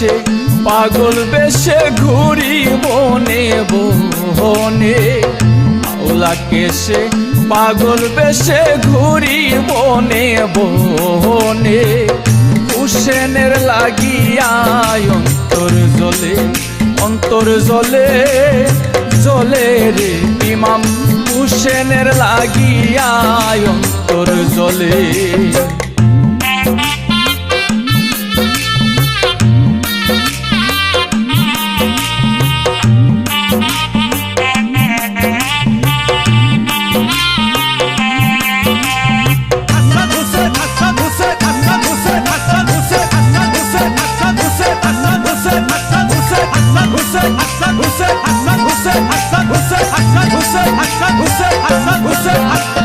কেশে পাগল বেশে ঘুরি বনে বনে, মাওলা কেশে পাগল বেশে ঘুরি বনে বনে। হুসেনের লাগিয়া অন্তর জ্বলে, অন্তর জ্বলে জ্বলে রে ইমাম হুসেনের লাগিয়া অন্তর জ্বলে।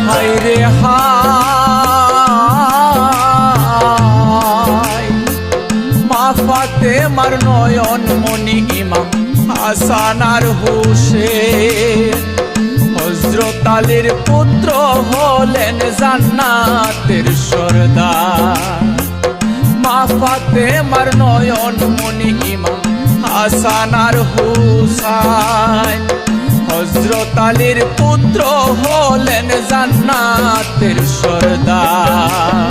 হায়রে হায় মা ফাতেমার নয়ন মনি ইমাম হাসান আর হুসেন, হযরত আলীর পুত্র হলেন জান্নাতের সরদার। মা ফাতেমার নয়ন মনি ইমাম হাসান আর হুসাইন, হযরত আলীর পুত্র হলেন জান্নাতের সরদার।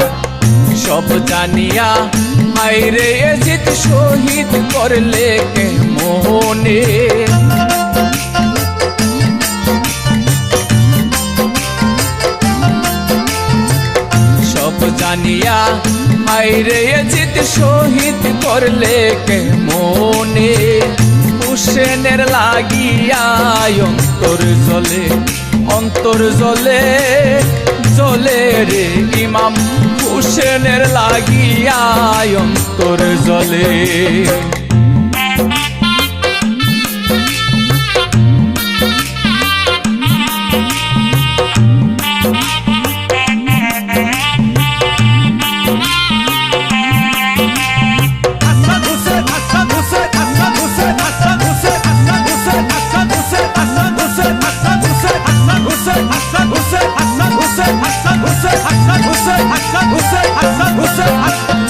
সব জানিয়া হায়রে এজিদ শহীদ করলে কে মোহনে, সব জানিয়া হায়রে এজিদ শহীদ করলে কে মোহনে। হুসেনের লাগিয়া অন্তর জ্বলে, অন্তর জ্বলে জ্বলে রে ইমাম হুসেনের লাগিয়া অন্তর জ্বলে।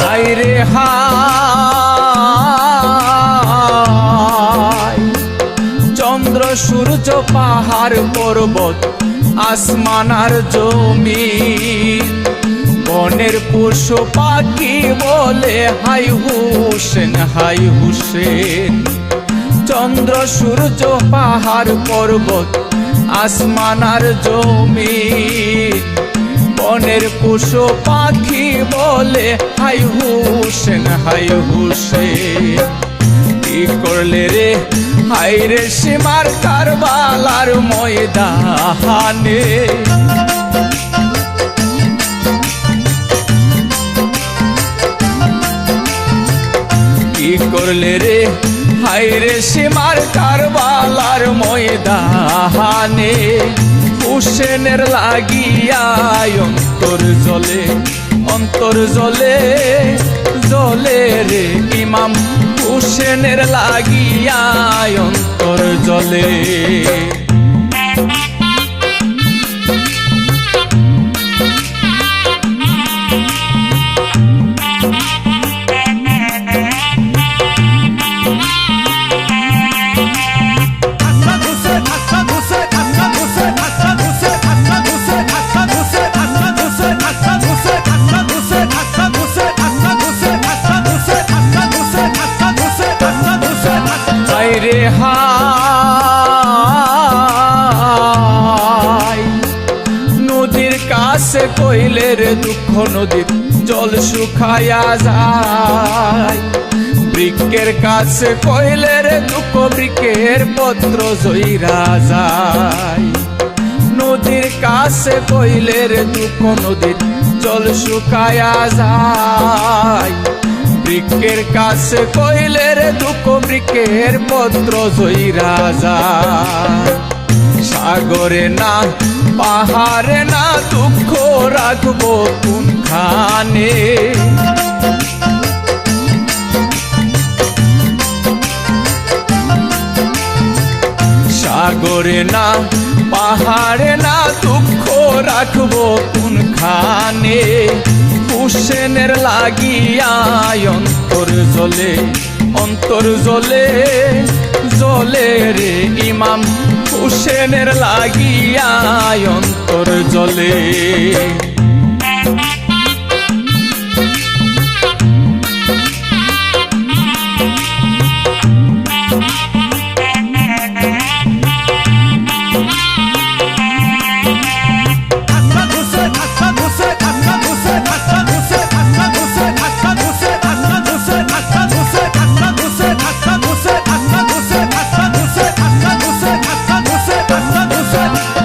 হায়রে হায় চন্দ্র সূর্য পাহাড় পর্বত আসমান আর জমিন, বনের পশু পাখি বলে হাই হুসেন হাই হুসেন। চন্দ্র সূর্য পাহাড় পর্বত আসমান আর জমিন, বনের পশু পাখি বলে হাই হুসেন হাই হুসেন। কি করলে রে হায়রে সীমার কারবালার ময়দানে, কি করলে রে হায়রে সীমার কারবালার ময়দানে। হুসেনের লাগিয়া অন্তর জ্বলে, অন্তর জ্বলে জ্বলে রে ইমাম হুসেনের লাগিয়া অন্তর জ্বলে। হায়রে হায় নদীর কাছে কইলের দুঃখ নদীর জল শুকায়া যায়, বৃক্ষের কাছে কইলের দুঃখ বৃক্ষের পত্র জইরা যায়। নদীর কাছে কইলের দুঃখ নদীর জল শুকায়া যায়, বৃক্ষের কাছে কইলের দুঃখ বৃক্ষের পত্র জইরা যায়। সাগরে না পাহাড়ে না দুঃখ রাখবো কোনখানে, সাগরে না পাহাড়ে না দুঃখ রাখবো কোনখানে। হুসেনের লাগিয়া অন্তর জ্বলে, অন্তর জ্বলে জ্বলে রে ইমাম হুসেনের লাগিয়া অন্তর জ্বলে।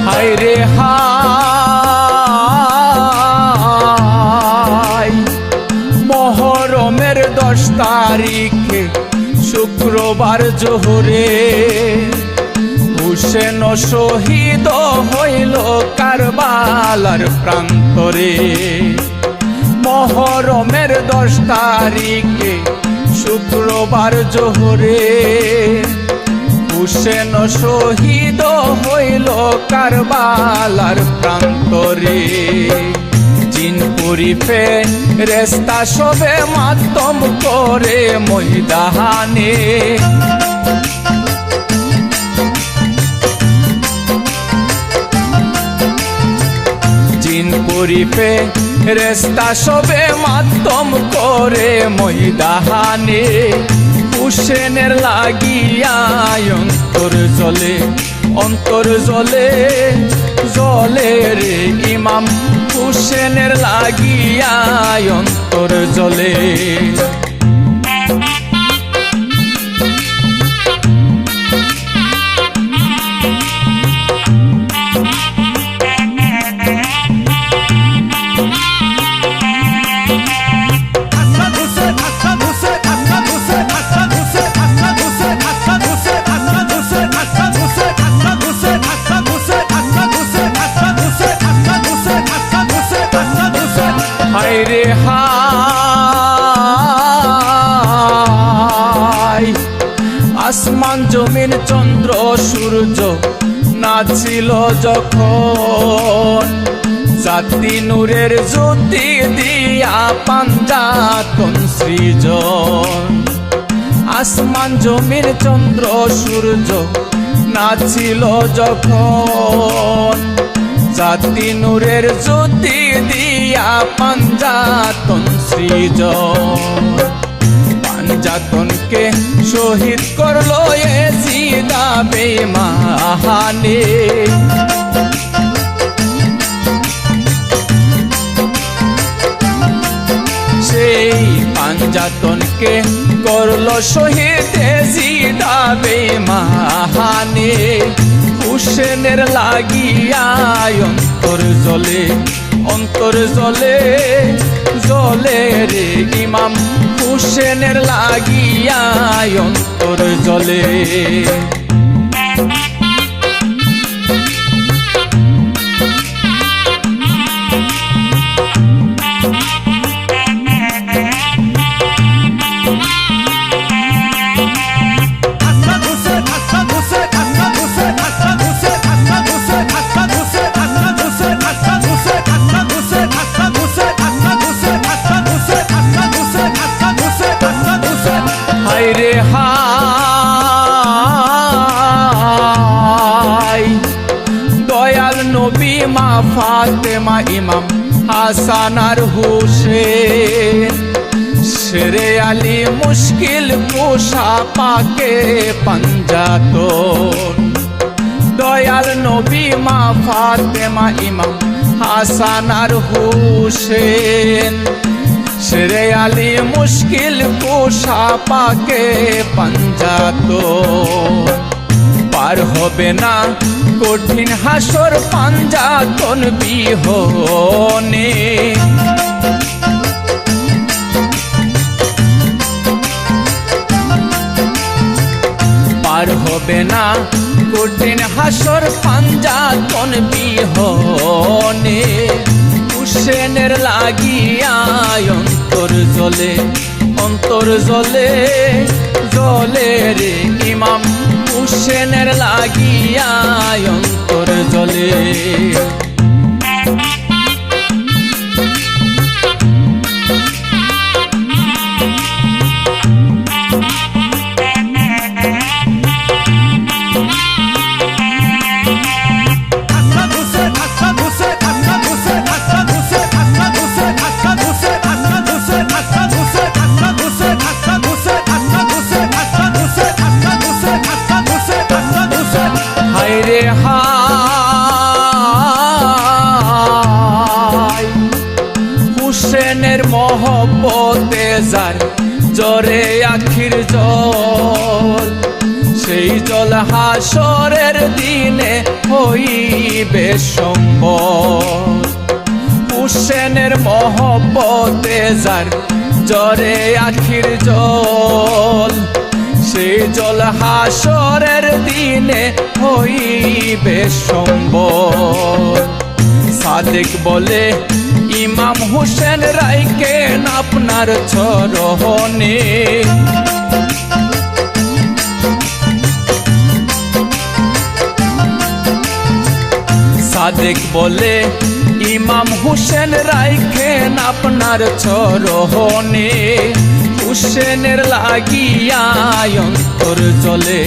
হায় রে হায়, মহরমের 10 তারিখে শুক্রবার জোহরে হুসেন শহীদ হইল কারবালার প্রান্তরে। মহরমের 10 তারিখে শুক্রবার জোহরে হুসেন শহীদ হইল কারবালার প্রান্তরে। জিন পরিফে রেস্তা সবে মাতম করে ময়দানে, জিন পরিফে রেস্তা সবে মাতম করে ময়দানে। হুসেনের লাগিয়া অন্তর জ্বলে অন্তর জ্বলে জ্বলে রে ইমাম হুসেনের লাগিয়া অন্তর জ্বলে। হায় রে হায়, আসমান জমিন চন্দ্র সূর্য নাচিল যখন, জাতি নূরের জ্যোতি দিয়া পাঞ্জাতন সৃজন। আসমান জমিন চন্দ্র সূর্য নাচিল যখন, জাতি নূরের জ্যোতি দিয়া পাঞ্জাতন সৃজন। পাঞ্জাতনকে শহীদ করলো এজিদা বেঈমানে, সেই পাঞ্জাতনকে করলো শহীদ এজিদা বেঈমানে। হুসেনের লাগিয়া অন্তর জ্বলে অন্তর জ্বলে জ্বলে রে ইমাম হুসেনের লাগিয়া অন্তর জ্বলে। হায় রে হায়, দয়াল নবী মা ফাতেমা ইমাম হাসান আর হুসেন, শেরে আলী মুশকিল কুশা পাকে পাঞ্জাতন। দয়াল নবী মা ফাতেমা ইমাম হাসান আর হুসেন, শেরে আলী মুশকিল কুশা পাকে পাঞ্জাতন। পার হবে না কঠিন হাসর পাঞ্জাতন বিহনে, পার হবে না কঠিন হাসর পাঞ্জাতন বিহনে। হুসেনের লাগিয়া অন্তর জ্বলে অন্তর জ্বলে জ্বলে রে ইমাম হুসেনের লাগিয়া অন্তর জ্বলে। জরে আখির জল, সেই জল হাসরের দিনে হইবে সম্বল। হুসেনের মহব্বতে যার জরে আখির জল, সেই জল হাসরের দিনে হইবে সম্বল। সাদেক বলে ইমাম হুসেন রাইখেন আপনার চরণে, সাদেক বলে ইমাম হুসেন রাইখেন আপনার চরণে। হুসেনের লাগিয়া অন্তর জলে,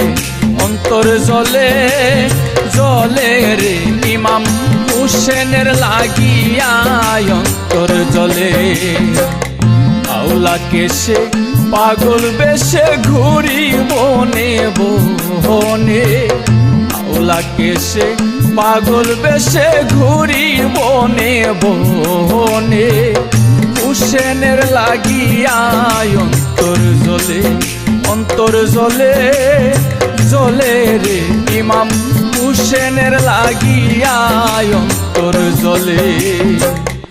অন্তর জলে জলে রে ইমাম হুসেনের লাগিয়া অন্তর জলে। আওলা কেশে পাগল বেশে ঘুরি বনে বনে, আওলা কেশে পাগল বেশে ঘুরি বনে বনে। হুসেনের লাগিয়া অন্তর জলে, অন্তর জলে জলে রে ইমাম হুসেনের লাগিয়া অন্তর জলে।